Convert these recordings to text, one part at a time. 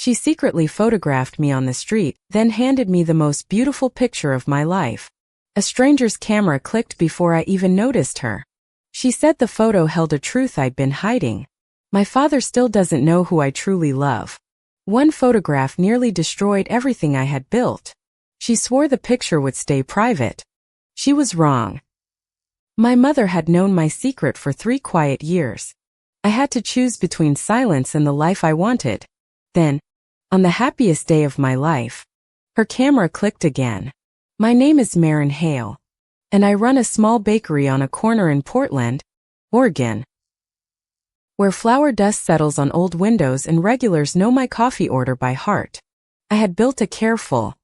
She secretly photographed me on the street, then handed me the most beautiful picture of my life. A stranger's camera clicked before I even noticed her. She said the photo held a truth I'd been hiding. My father still doesn't know who I truly love. One photograph nearly destroyed everything I had built. She swore the picture would stay private. She was wrong. My mother had known my secret for 3 quiet years. I had to choose between silence and the life I wanted. Then, on the happiest day of my life, her camera clicked again. My name is Marin Hale, and I run a small bakery on a corner in Portland, Oregon, where flour dust settles on old windows and regulars know my coffee order by heart. I had built a careful,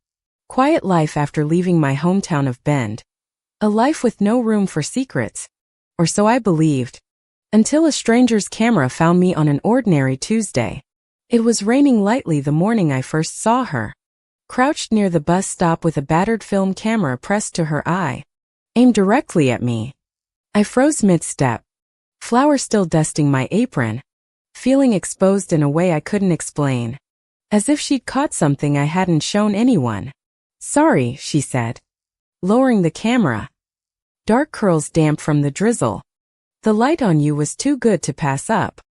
quiet life after leaving my hometown of Bend. A life with no room for secrets, or so I believed, until a stranger's camera found me on an ordinary Tuesday. It was raining lightly the morning I first saw her, crouched near the bus stop with a battered film camera pressed to her eye, aimed directly at me. I froze mid-step, flour still dusting my apron, feeling exposed in a way I couldn't explain, as if she'd caught something I hadn't shown anyone. "Sorry," she said, lowering the camera. Dark curls damp from the drizzle. "The light on you was too good to pass up."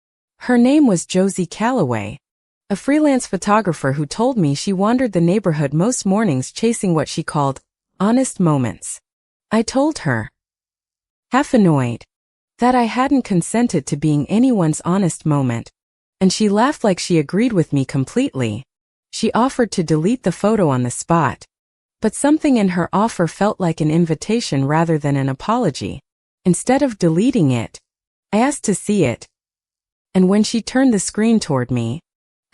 Her name was Josie Calloway, a freelance photographer who told me she wandered the neighborhood most mornings chasing what she called honest moments. I told her, half annoyed, that I hadn't consented to being anyone's honest moment, and she laughed like she agreed with me completely. She offered to delete the photo on the spot, but something in her offer felt like an invitation rather than an apology. Instead of deleting it, I asked to see it, and when she turned the screen toward me,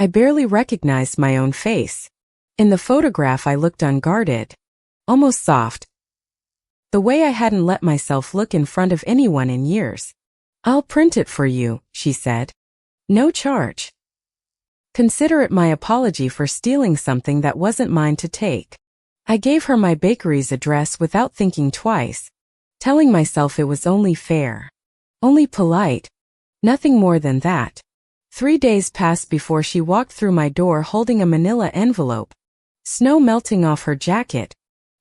I barely recognized my own face. In the photograph I looked unguarded, almost soft, the way I hadn't let myself look in front of anyone in years. "I'll print it for you," she said. "No charge. Consider it my apology for stealing something that wasn't mine to take." I gave her my bakery's address without thinking twice, telling myself it was only fair, only polite, nothing more than that. 3 days passed before she walked through my door holding a manila envelope, snow melting off her jacket,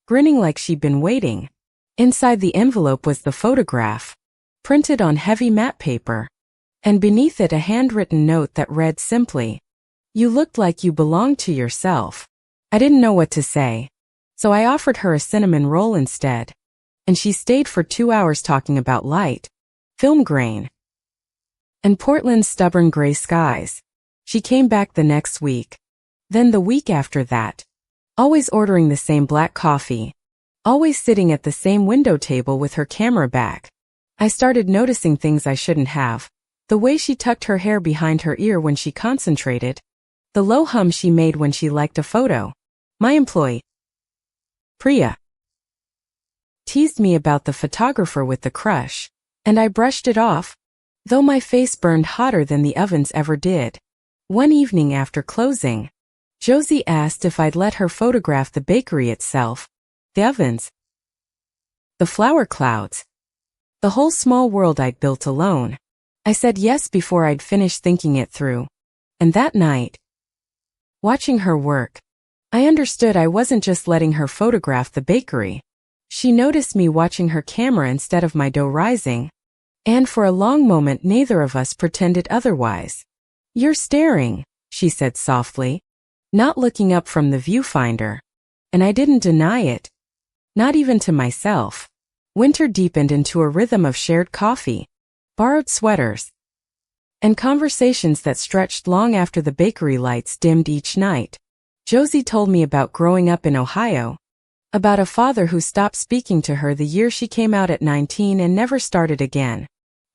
grinning like she'd been waiting. Inside the envelope was the photograph, printed on heavy matte paper, and beneath it a handwritten note that read simply, "You looked like you belonged to yourself." I didn't know what to say, so I offered her a cinnamon roll instead, and she stayed for 2 hours talking about light, film grain, and Portland's stubborn gray skies. She came back the next week, then the week after that, always ordering the same black coffee, always sitting at the same window table with her camera back. I started noticing things I shouldn't have. The way she tucked her hair behind her ear when she concentrated, the low hum she made when she liked a photo. My employee, Priya, teased me about the photographer with the crush, and I brushed it off, though my face burned hotter than the ovens ever did. One evening after closing, Josie asked if I'd let her photograph the bakery itself, the ovens, the flour clouds, the whole small world I'd built alone. I said yes before I'd finished thinking it through. And that night, watching her work, I understood I wasn't just letting her photograph the bakery. She noticed me watching her camera instead of my dough rising, and for a long moment neither of us pretended otherwise. "You're staring," she said softly, not looking up from the viewfinder. And I didn't deny it, not even to myself. Winter deepened into a rhythm of shared coffee, borrowed sweaters, and conversations that stretched long after the bakery lights dimmed each night. Josie told me about growing up in Ohio, about a father who stopped speaking to her the year she came out at 19 and never started again.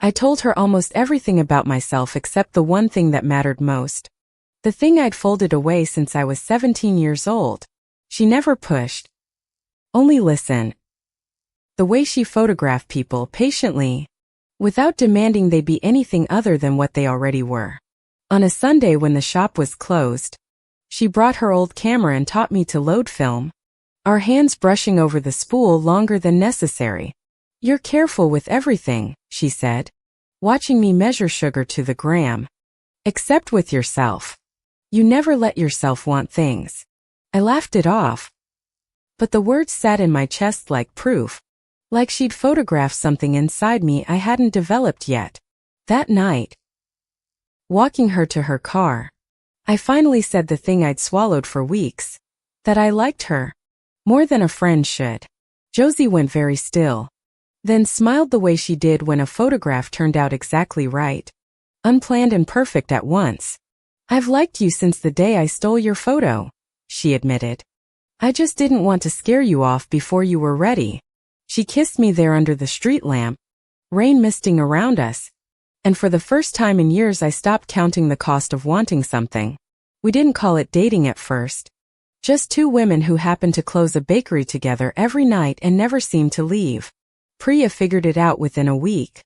I told her almost everything about myself except the one thing that mattered most, the thing I'd folded away since I was 17 years old. She never pushed, only listened. The way she photographed people patiently, without demanding they be anything other than what they already were. On a Sunday when the shop was closed, she brought her old camera and taught me to load film, our hands brushing over the spool longer than necessary. "You're careful with everything," she said, watching me measure sugar to the gram. "Except with yourself. You never let yourself want things. I laughed it off. But the words sat in my chest like proof. Like she'd photographed something inside me I hadn't developed yet. That night, walking her to her car, I finally said the thing I'd swallowed for weeks. That I liked her. More than a friend should. Josie went very still. Then smiled the way she did when a photograph turned out exactly right. Unplanned and perfect at once. I've liked you since the day I stole your photo, she admitted. I just didn't want to scare you off before you were ready. She kissed me there under the street lamp, rain misting around us. And for the first time in years I stopped counting the cost of wanting something. We didn't call it dating at first. Just two women who happened to close a bakery together every night and never seemed to leave. Priya figured it out within a week.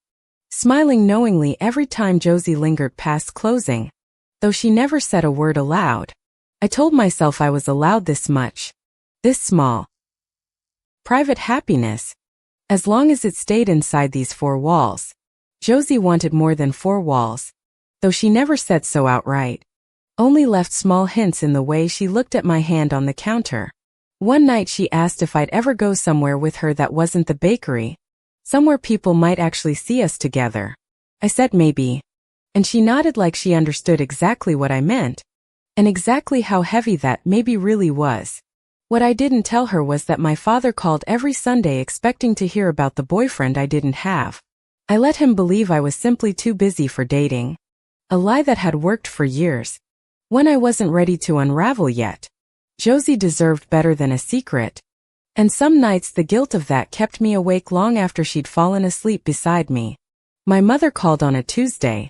Smiling knowingly every time Josie lingered past closing. Though she never said a word aloud. I told myself I was allowed this much. This small. Private happiness. As long as it stayed inside these four walls. Josie wanted more than four walls. Though she never said so outright. Only left small hints in the way she looked at my hand on the counter. One night she asked if I'd ever go somewhere with her that wasn't the bakery. Somewhere people might actually see us together. I said maybe. And she nodded like she understood exactly what I meant. And exactly how heavy that maybe really was. What I didn't tell her was that my father called every Sunday expecting to hear about the boyfriend I didn't have. I let him believe I was simply too busy for dating. A lie that had worked for years. One I wasn't ready to unravel yet. Josie deserved better than a secret. And some nights the guilt of that kept me awake long after she'd fallen asleep beside me. My mother called on a Tuesday.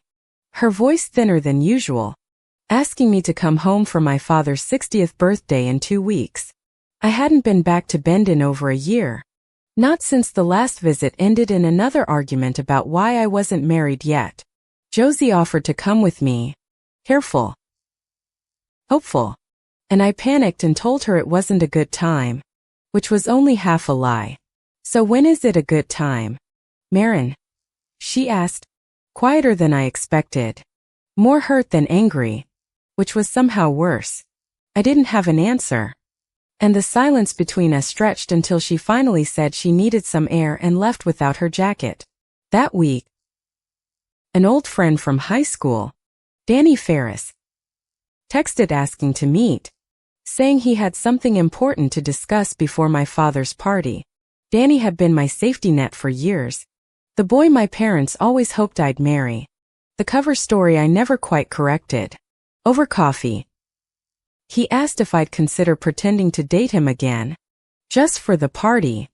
Her voice thinner than usual. Asking me to come home for my father's 60th birthday in 2 weeks. I hadn't been back to Bend in over a year. Not since the last visit ended in another argument about why I wasn't married yet. Josie offered to come with me. Careful. Hopeful. And I panicked and told her it wasn't a good time. Which was only half a lie. So when is it a good time? Marin? She asked. Quieter than I expected. More hurt than angry. Which was somehow worse. I didn't have an answer. And the silence between us stretched until she finally said she needed some air and left without her jacket. That week, an old friend from high school, Danny Ferris, texted asking to meet, saying he had something important to discuss before my father's party. Danny had been my safety net for years. The boy my parents always hoped I'd marry. The cover story I never quite corrected. Over coffee. He asked if I'd consider pretending to date him again. Just for the party.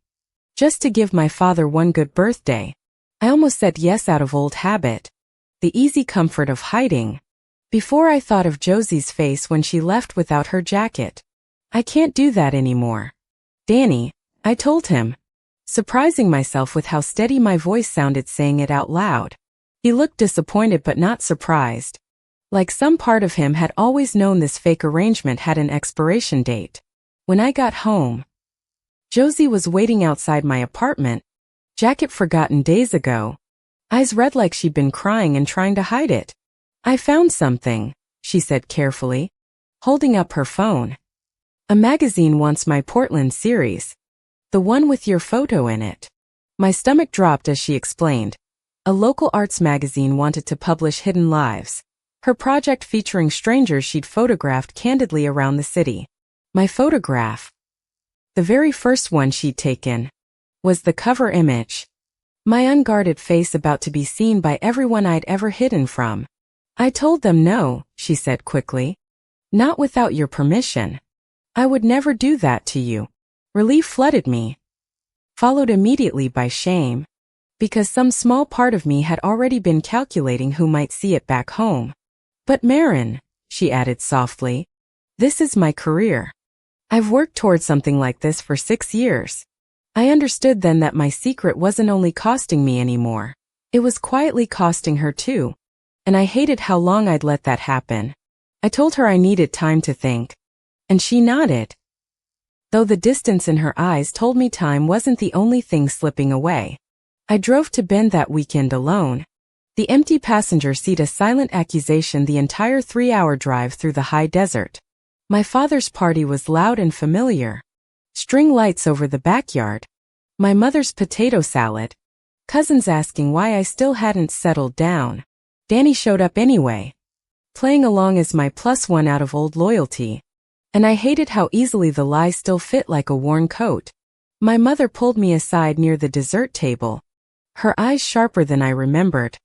Just to give my father one good birthday. I almost said yes out of old habit. The easy comfort of hiding. Before I thought of Josie's face when she left without her jacket. I can't do that anymore. Danny, I told him. Surprising myself with how steady my voice sounded saying it out loud. He looked disappointed but not surprised. Like some part of him had always known this fake arrangement had an expiration date. When I got home, Josie was waiting outside my apartment. Jacket forgotten days ago. Eyes red like she'd been crying and trying to hide it. I found something, she said carefully, holding up her phone. A magazine wants my Portland series. The one with your photo in it. My stomach dropped as she explained. A local arts magazine wanted to publish Hidden Lives. Her project featuring strangers she'd photographed candidly around the city. My photograph, the very first one she'd taken, was the cover image. My unguarded face about to be seen by everyone I'd ever hidden from. I told them no, she said quickly. Not without your permission. I would never do that to you. Relief flooded me. Followed immediately by shame. Because some small part of me had already been calculating who might see it back home. But Marin, she added softly, this is my career. I've worked towards something like this for 6 years. I understood then that my secret wasn't only costing me anymore. It was quietly costing her too. And I hated how long I'd let that happen. I told her I needed time to think. And she nodded. Though the distance in her eyes told me time wasn't the only thing slipping away. I drove to Bend that weekend alone. The empty passenger seat a silent accusation the entire 3-hour drive through the high desert. My father's party was loud and familiar. String lights over the backyard. My mother's potato salad. Cousins asking why I still hadn't settled down. Danny showed up anyway, playing along as my +1 out of old loyalty. And I hated how easily the lie still fit like a worn coat. My mother pulled me aside near the dessert table, her eyes sharper than I remembered,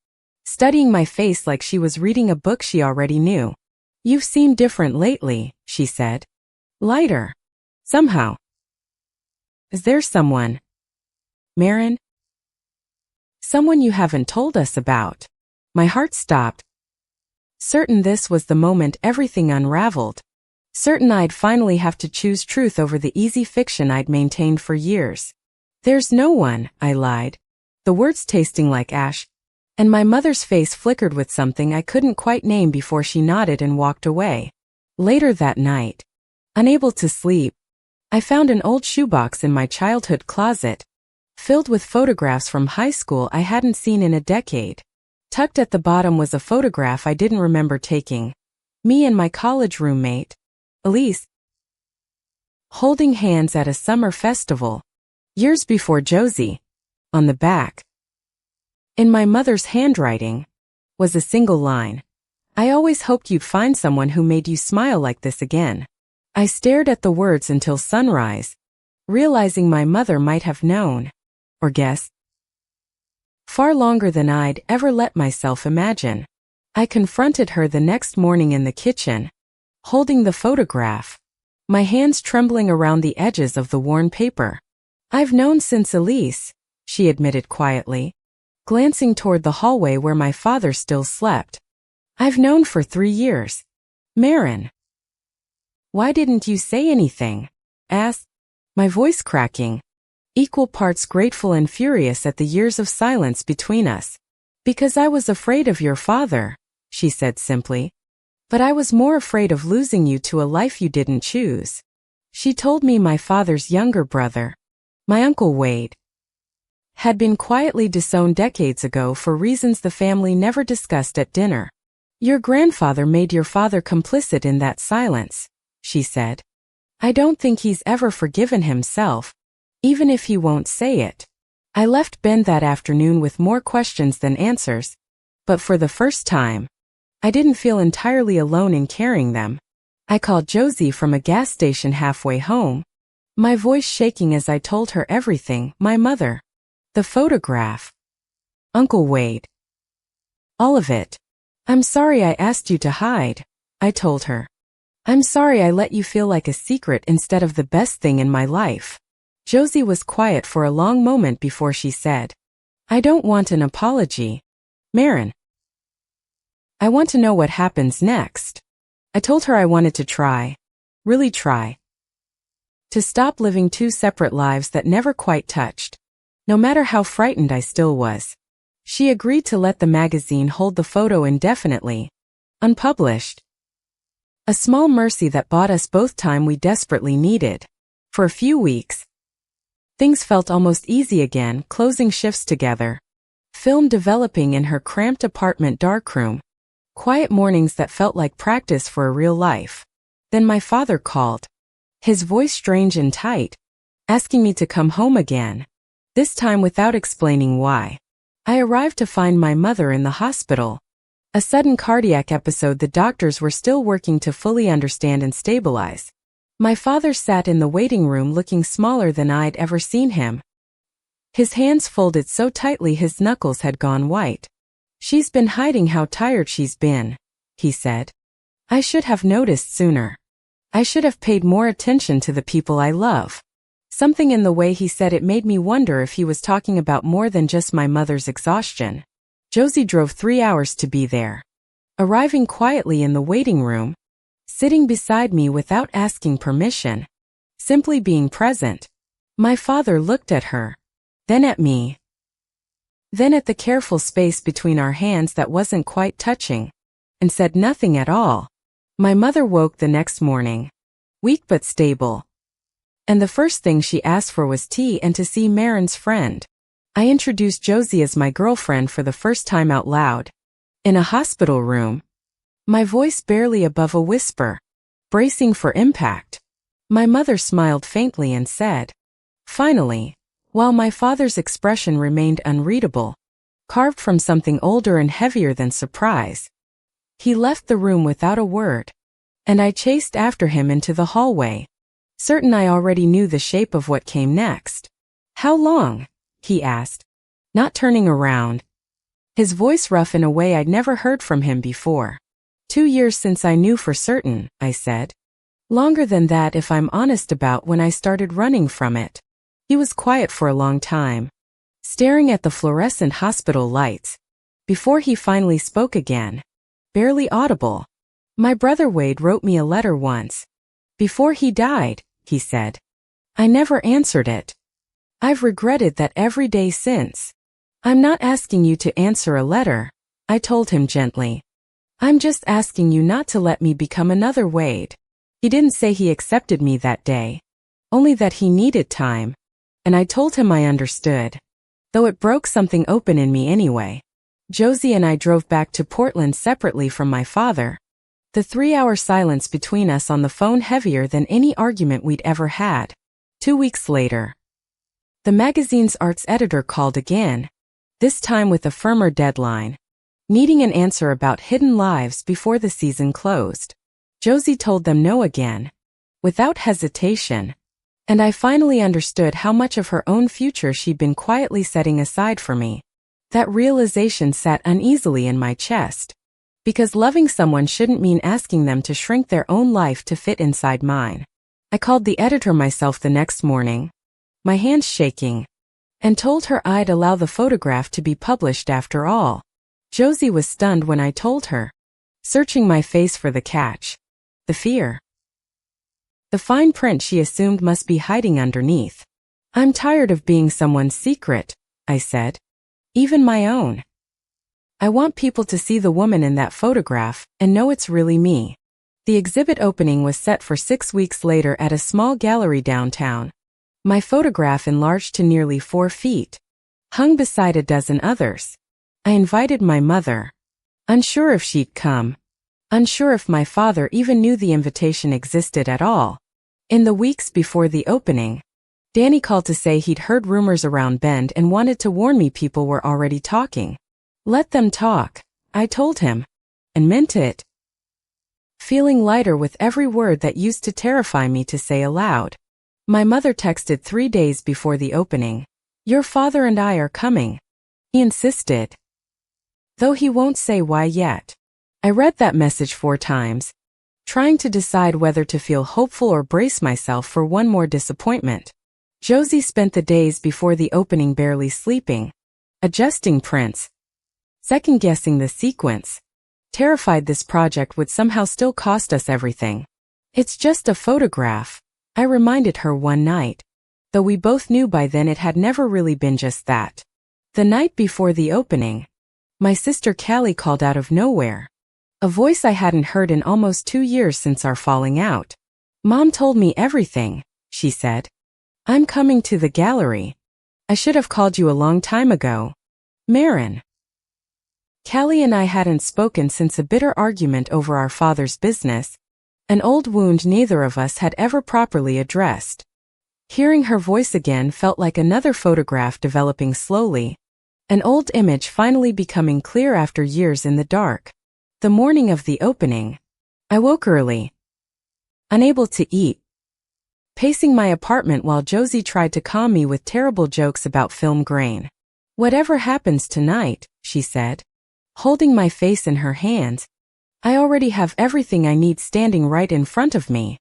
studying my face like she was reading a book she already knew. "You've seemed different lately," she said. "Lighter. Somehow." "Is there someone, Marin? Someone you haven't told us about?" My heart stopped. Certain this was the moment everything unraveled. Certain I'd finally have to choose truth over the easy fiction I'd maintained for years. "There's no one," I lied, the words tasting like ash, and my mother's face flickered with something I couldn't quite name before she nodded and walked away. Later that night, unable to sleep, I found an old shoebox in my childhood closet, filled with photographs from high school I hadn't seen in a decade. Tucked at the bottom was a photograph I didn't remember taking. Me and my college roommate, Elise, holding hands at a summer festival, years before Josie. On the back, in my mother's handwriting, was a single line. "I always hoped you'd find someone who made you smile like this again." I stared at the words until sunrise, realizing my mother might have known, or guessed, far longer than I'd ever let myself imagine. I confronted her the next morning in the kitchen, holding the photograph, my hands trembling around the edges of the worn paper. "I've known since Elise," she admitted quietly, glancing toward the hallway where my father still slept. "I've known for 3 years. Marin. Why didn't you say anything?" asked, my voice cracking, equal parts grateful and furious at the years of silence between us. "Because I was afraid of your father," she said simply. "But I was more afraid of losing you to a life you didn't choose." She told me my father's younger brother, my Uncle Wade, had been quietly disowned decades ago for reasons the family never discussed at dinner. "Your grandfather made your father complicit in that silence," she said. "I don't think he's ever forgiven himself, even if he won't say it." I left Bend that afternoon with more questions than answers, but for the first time, I didn't feel entirely alone in carrying them. I called Josie from a gas station halfway home, my voice shaking as I told her everything: my mother, the photograph, Uncle Wade, all of it. "I'm sorry I asked you to hide," I told her. "I'm sorry I let you feel like a secret instead of the best thing in my life." Josie was quiet for a long moment before she said, "I don't want an apology, Marin. I want to know what happens next." I told her I wanted to try, really try, to stop living 2 separate lives that never quite touched, no matter how frightened I still was. She agreed to let the magazine hold the photo indefinitely, unpublished. A small mercy that bought us both time we desperately needed. For a few weeks, things felt almost easy again, closing shifts together, film developing in her cramped apartment darkroom, quiet mornings that felt like practice for a real life. Then my father called, his voice strange and tight, asking me to come home again, this time without explaining why. I arrived to find my mother in the hospital. A sudden cardiac episode the doctors were still working to fully understand and stabilize. My father sat in the waiting room looking smaller than I'd ever seen him. His hands folded so tightly his knuckles had gone white. "She's been hiding how tired she's been," he said. "I should have noticed sooner. I should have paid more attention to the people I love." Something in the way he said it made me wonder if he was talking about more than just my mother's exhaustion. Josie drove 3 hours to be there. Arriving quietly in the waiting room, sitting beside me without asking permission, simply being present. My father looked at her, then at me, then at the careful space between our hands that wasn't quite touching, and said nothing at all. My mother woke the next morning, weak but stable, and the first thing she asked for was tea and to see Marin's friend. I introduced Josie as my girlfriend for the first time out loud. In a hospital room. My voice barely above a whisper. Bracing for impact. My mother smiled faintly and said, "Finally," while my father's expression remained unreadable, carved from something older and heavier than surprise. He left the room without a word, and I chased after him into the hallway, certain I already knew the shape of what came next. "How long?" he asked, not turning around. His voice rough in a way I'd never heard from him before. 2 years since I knew for certain, I said. Longer than that if I'm honest about when I started running from it. He was quiet for a long time, staring at the fluorescent hospital lights, before he finally spoke again. Barely audible. "My brother Wade wrote me a letter once. Before he died," he said. I never answered it. I've regretted that every day since. "I'm not asking you to answer a letter," I told him gently. "I'm just asking you not to let me become another Wade." He didn't say he accepted me that day, only that he needed time, and I told him I understood, though it broke something open in me anyway. Josie and I drove back to Portland separately from my father, the 3-hour silence between us on the phone heavier than any argument we'd ever had. 2 weeks later, the magazine's arts editor called again, this time with a firmer deadline, needing an answer about Hidden Lives before the season closed. Josie told them no again, without hesitation, and I finally understood how much of her own future she'd been quietly setting aside for me. That realization sat uneasily in my chest, because loving someone shouldn't mean asking them to shrink their own life to fit inside mine. I called the editor myself the next morning, my hands shaking, and told her I'd allow the photograph to be published after all. Josie was stunned when I told her, searching my face for the catch. The fear. The fine print she assumed must be hiding underneath. "I'm tired of being someone's secret," I said. "Even my own. I want people to see the woman in that photograph and know it's really me." The exhibit opening was set for 6 weeks later at a small gallery downtown. My photograph enlarged to nearly 4 feet, hung beside a dozen others. I invited my mother, unsure if she'd come, unsure if my father even knew the invitation existed at all. In the weeks before the opening, Danny called to say he'd heard rumors around Bend and wanted to warn me people were already talking. "Let them talk," I told him, and meant it. Feeling lighter with every word that used to terrify me to say aloud. My mother texted 3 days before the opening. "Your father and I are coming," he insisted, though he won't say why yet. I read that message 4 times, trying to decide whether to feel hopeful or brace myself for one more disappointment. Josie spent the days before the opening barely sleeping, adjusting prints, second-guessing the sequence, terrified this project would somehow still cost us everything. "It's just a photograph," I reminded her one night, though we both knew by then it had never really been just that. The night before the opening, my sister Callie called out of nowhere, a voice I hadn't heard in almost 2 years since our falling out. "Mom told me everything," she said. "I'm coming to the gallery. I should have called you a long time ago. Marin." Callie and I hadn't spoken since a bitter argument over our father's business, an old wound neither of us had ever properly addressed. Hearing her voice again felt like another photograph developing slowly, an old image finally becoming clear after years in the dark. The morning of the opening, I woke early, unable to eat, pacing my apartment while Josie tried to calm me with terrible jokes about film grain. "Whatever happens tonight," she said, holding my face in her hands, "I already have everything I need standing right in front of me."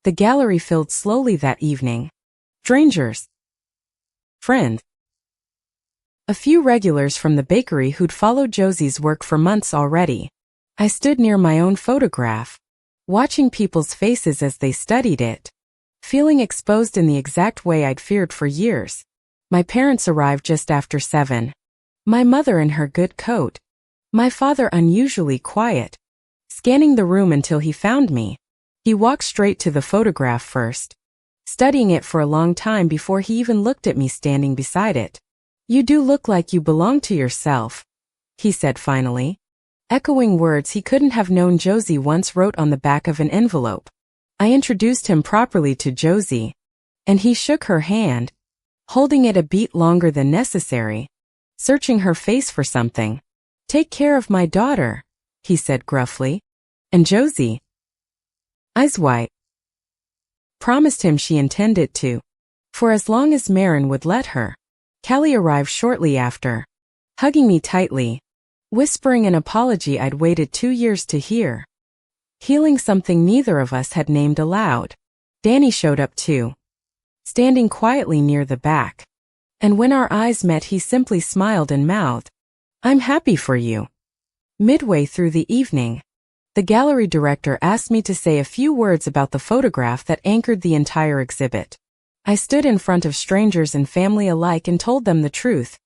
The gallery filled slowly that evening. Strangers. Friends. A few regulars from the bakery who'd followed Josie's work for months already. I stood near my own photograph, watching people's faces as they studied it, feeling exposed in the exact way I'd feared for years. My parents arrived just after 7. My mother in her good coat, my father unusually quiet, scanning the room until he found me. He walked straight to the photograph first, studying it for a long time before he even looked at me standing beside it. You do look like you belong to yourself, he said finally. Echoing words he couldn't have known Josie once wrote on the back of an envelope. I introduced him properly to Josie, and he shook her hand, holding it a beat longer than necessary, searching her face for something. Take care of my daughter, he said gruffly. And Josie, eyes wide, promised him she intended to, for as long as Marin would let her. Callie arrived shortly after, hugging me tightly, whispering an apology I'd waited 2 years to hear, healing something neither of us had named aloud. Danny showed up too, standing quietly near the back, and when our eyes met he simply smiled and mouthed, I'm happy for you. Midway through the evening, the gallery director asked me to say a few words about the photograph that anchored the entire exhibit. I stood in front of strangers and family alike and told them the truth,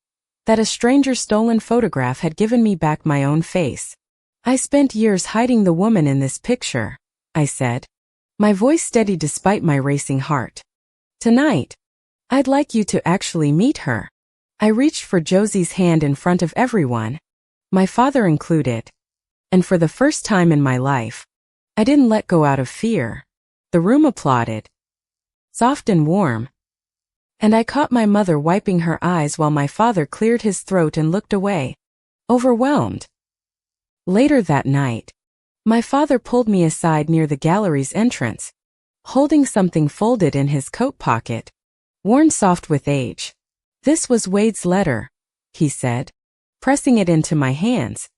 that a stranger's stolen photograph had given me back my own face. I spent years hiding the woman in this picture, I said, my voice steady despite my racing heart. Tonight, I'd like you to actually meet her. I reached for Josie's hand in front of everyone, my father included. And for the first time in my life, I didn't let go out of fear. The room applauded, soft and warm, and I caught my mother wiping her eyes while my father cleared his throat and looked away, overwhelmed. Later that night, my father pulled me aside near the gallery's entrance, holding something folded in his coat pocket, worn soft with age. This was Wade's letter, he said, pressing it into my hands.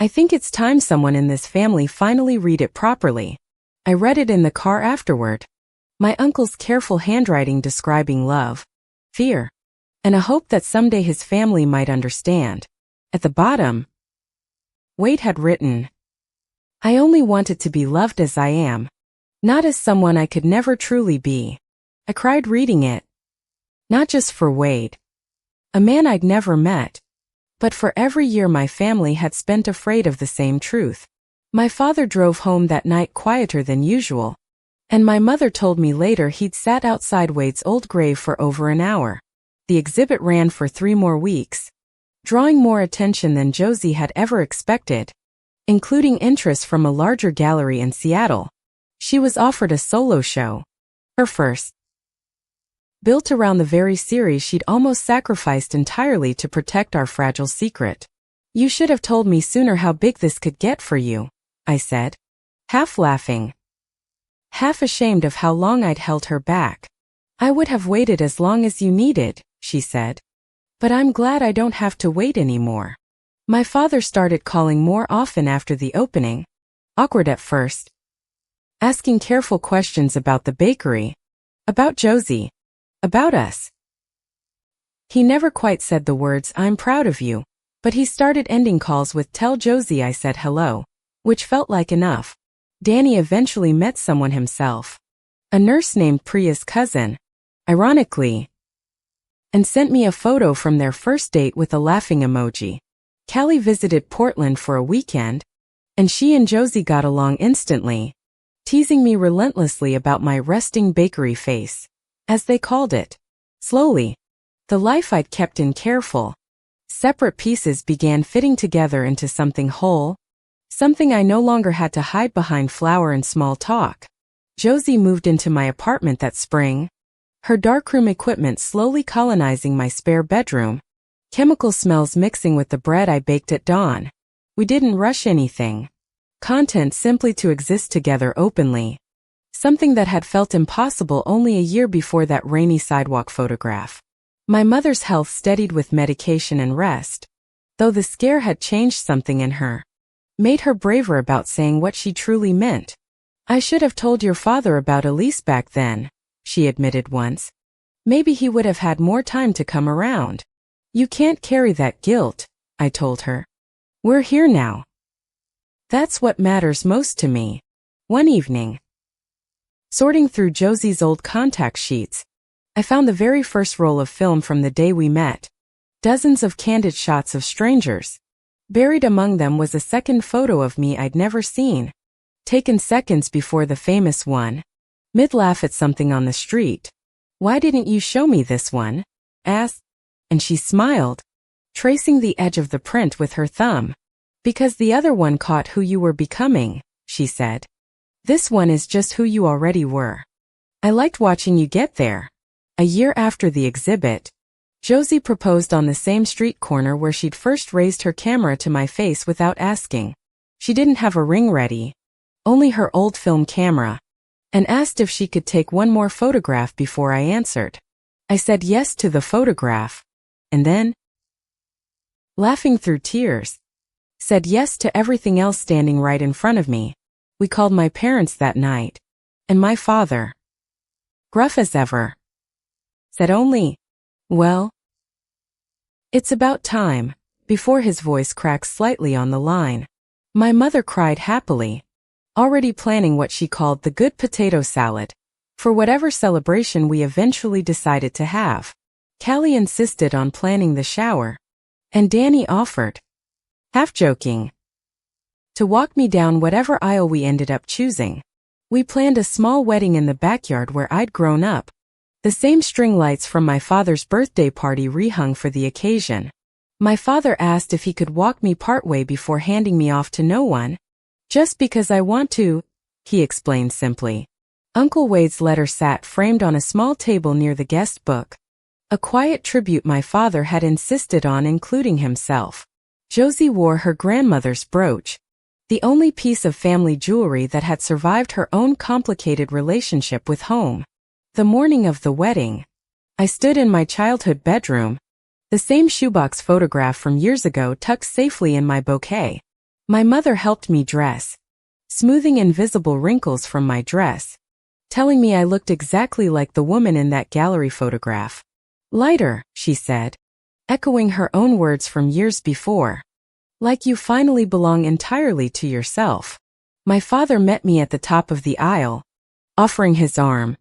I think it's time someone in this family finally read it properly. I read it in the car afterward. My uncle's careful handwriting describing love, fear, and a hope that someday his family might understand. At the bottom, Wade had written, I only wanted to be loved as I am, not as someone I could never truly be. I cried reading it. Not just for Wade, a man I'd never met, but for every year my family had spent afraid of the same truth. My father drove home that night quieter than usual, and my mother told me later he'd sat outside Wade's old grave for over an hour. The exhibit ran for 3 more weeks, drawing more attention than Josie had ever expected, including interest from a larger gallery in Seattle. She was offered a solo show, her first, built around the very series she'd almost sacrificed entirely to protect our fragile secret. You should have told me sooner how big this could get for you, I said, half laughing, half ashamed of how long I'd held her back. I would have waited as long as you needed, she said. But I'm glad I don't have to wait anymore. My father started calling more often after the opening, awkward at first, asking careful questions about the bakery, about Josie, about us. He never quite said the words, I'm proud of you, but he started ending calls with tell Josie I said hello, which felt like enough. Danny eventually met someone himself, a nurse named Priya's cousin, ironically, and sent me a photo from their first date with a laughing emoji. Callie visited Portland for a weekend, and she and Josie got along instantly, teasing me relentlessly about my resting bakery face, as they called it. Slowly, the life I'd kept in careful, separate pieces began fitting together into something whole, something I no longer had to hide behind flour and small talk. Josie moved into my apartment that spring, her darkroom equipment slowly colonizing my spare bedroom, chemical smells mixing with the bread I baked at dawn. We didn't rush anything. Content simply to exist together openly. Something that had felt impossible only a year before that rainy sidewalk photograph. My mother's health steadied with medication and rest, though the scare had changed something in her, made her braver about saying what she truly meant. I should have told your father about Elise back then, she admitted once. Maybe he would have had more time to come around. You can't carry that guilt, I told her. We're here now. That's what matters most to me. One evening, sorting through Josie's old contact sheets, I found the very first roll of film from the day we met. Dozens of candid shots of strangers. Buried among them was a second photo of me I'd never seen, taken seconds before the famous one. Mid-laugh at something on the street. Why didn't you show me this one? Asked. And she smiled, tracing the edge of the print with her thumb. Because the other one caught who you were becoming, she said. This one is just who you already were. I liked watching you get there. A year after the exhibit, Josie proposed on the same street corner where she'd first raised her camera to my face without asking. She didn't have a ring ready, only her old film camera, and asked if she could take one more photograph before I answered. I said yes to the photograph, and then, laughing through tears, said yes to everything else standing right in front of me. We called my parents that night, and my father, gruff as ever, said only, "Well, it's about time," before his voice cracked slightly on the line. My mother cried happily, already planning what she called the good potato salad, for whatever celebration we eventually decided to have. Callie insisted on planning the shower, and Danny offered, half joking, to walk me down whatever aisle we ended up choosing. We planned a small wedding in the backyard where I'd grown up. The same string lights from my father's birthday party rehung for the occasion. My father asked if he could walk me partway before handing me off to no one. Just because I want to, he explained simply. Uncle Wade's letter sat framed on a small table near the guest book, a quiet tribute my father had insisted on including himself. Josie wore her grandmother's brooch, the only piece of family jewelry that had survived her own complicated relationship with home. The morning of the wedding, I stood in my childhood bedroom, the same shoebox photograph from years ago tucked safely in my bouquet. My mother helped me dress, smoothing invisible wrinkles from my dress, telling me I looked exactly like the woman in that gallery photograph. Lighter, she said, echoing her own words from years before. Like you finally belong entirely to yourself. My father met me at the top of the aisle, offering his arm.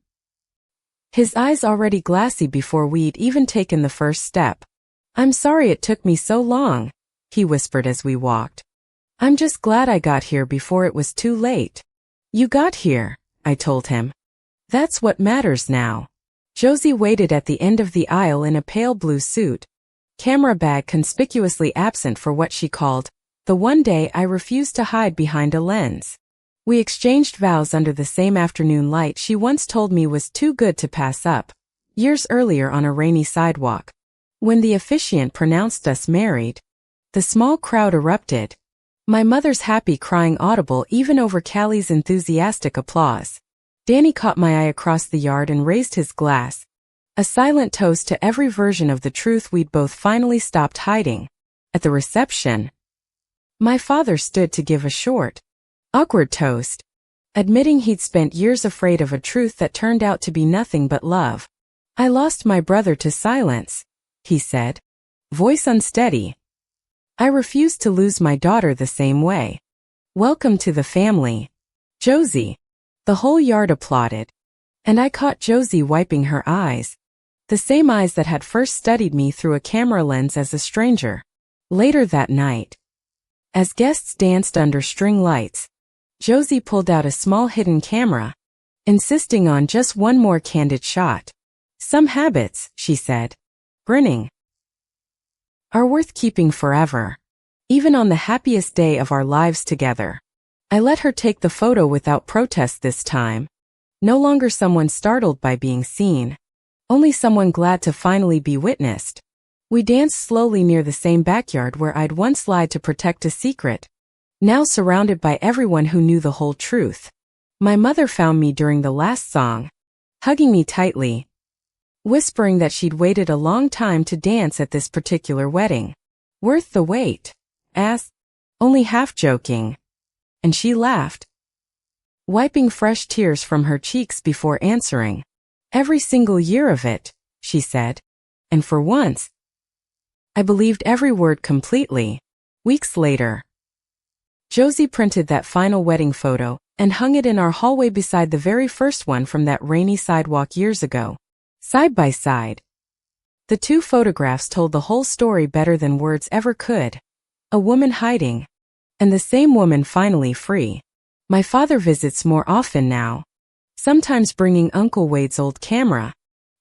His eyes already glassy before we'd even taken the first step. "I'm sorry it took me so long," he whispered as we walked. "I'm just glad I got here before it was too late." "You got here," I told him. "That's what matters now." Josie waited at the end of the aisle in a pale blue suit, camera bag conspicuously absent for what she called the one day I refused to hide behind a lens. We exchanged vows under the same afternoon light she once told me was too good to pass up, years earlier on a rainy sidewalk. When the officiant pronounced us married, the small crowd erupted, my mother's happy crying audible even over Callie's enthusiastic applause. Danny caught my eye across the yard and raised his glass, a silent toast to every version of the truth we'd both finally stopped hiding. At the reception, my father stood to give a short, awkward toast, admitting he'd spent years afraid of a truth that turned out to be nothing but love. "I lost my brother to silence," he said, voice unsteady. "I refuse to lose my daughter the same way. Welcome to the family, Josie." The whole yard applauded, and I caught Josie wiping her eyes, the same eyes that had first studied me through a camera lens as a stranger. Later that night, as guests danced under string lights, Josie pulled out a small hidden camera, insisting on just one more candid shot. "Some habits," she said, grinning, "are worth keeping forever, even on the happiest day of our lives together." I let her take the photo without protest this time. No longer someone startled by being seen, only someone glad to finally be witnessed. We danced slowly near the same backyard where I'd once lied to protect a secret, now surrounded by everyone who knew the whole truth. My mother found me during the last song, hugging me tightly, whispering that she'd waited a long time to dance at this particular wedding. "Worth the wait?" asked, only half joking. And she laughed, wiping fresh tears from her cheeks before answering. "Every single year of it," she said, and for once, I believed every word completely. Weeks later, Josie printed that final wedding photo and hung it in our hallway beside the very first one from that rainy sidewalk years ago. Side by side, the two photographs told the whole story better than words ever could. A woman hiding, and the same woman finally free. My father visits more often now, sometimes bringing Uncle Wade's old camera,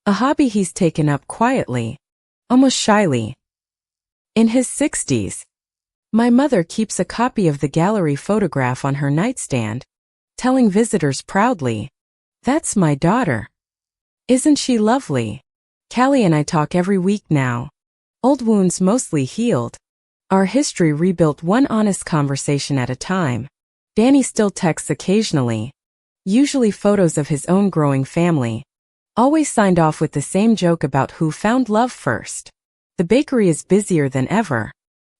a hobby he's taken up quietly. almost shyly. In his 60s. My mother keeps a copy of the gallery photograph on her nightstand, telling visitors proudly, "That's my daughter. Isn't she lovely?" Callie and I talk every week now. Old wounds mostly healed. Our history rebuilt one honest conversation at a time. Danny still texts occasionally, usually photos of his own growing family, always signed off with the same joke about who found love first. The bakery is busier than ever,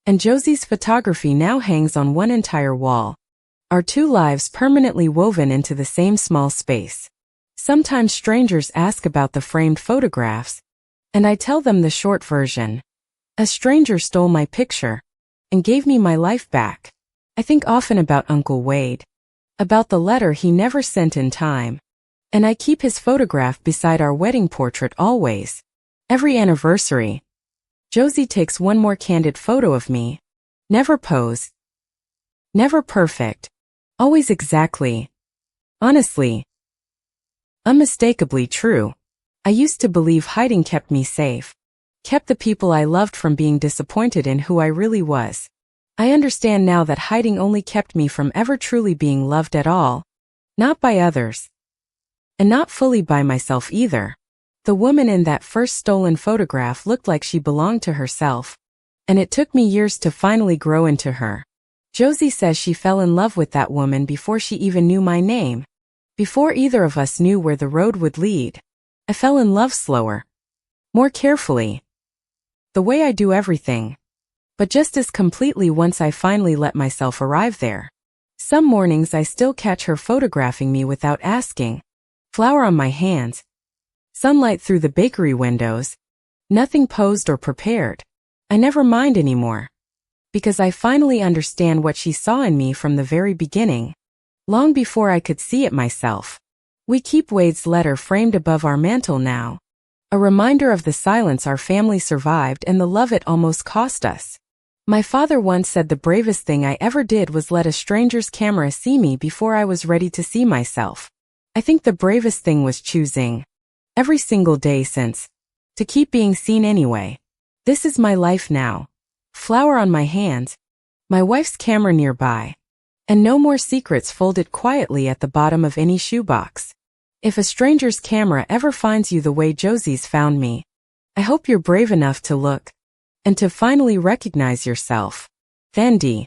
and Josie's photography now hangs on one entire wall. Our two lives permanently woven into the same small space. Sometimes strangers ask about the framed photographs, and I tell them the short version. A stranger stole my picture and gave me my life back. I think often about Uncle Wade, about the letter he never sent in time, and I keep his photograph beside our wedding portrait always. Every anniversary, Josie takes one more candid photo of me. Never posed, never perfect, always exactly, honestly, unmistakably true. I used to believe hiding kept me safe, kept the people I loved from being disappointed in who I really was. I understand now that hiding only kept me from ever truly being loved at all, not by others, and not fully by myself either. The woman in that first stolen photograph looked like she belonged to herself, and it took me years to finally grow into her. Josie says she fell in love with that woman before she even knew my name. Before either of us knew where the road would lead. I fell in love slower, more carefully, the way I do everything, but just as completely once I finally let myself arrive there. Some mornings I still catch her photographing me without asking. Flour on my hands, sunlight through the bakery windows, nothing posed or prepared. I never mind anymore, because I finally understand what she saw in me from the very beginning. Long before I could see it myself. We keep Wade's letter framed above our mantel now. A reminder of the silence our family survived and the love it almost cost us. My father once said the bravest thing I ever did was let a stranger's camera see me before I was ready to see myself. I think the bravest thing was choosing, every single day since, to keep being seen anyway. This is my life now. Flour on my hands, my wife's camera nearby. And no more secrets folded quietly at the bottom of any shoebox. If a stranger's camera ever finds you the way Josie's found me, I hope you're brave enough to look and to finally recognize yourself. Fendi.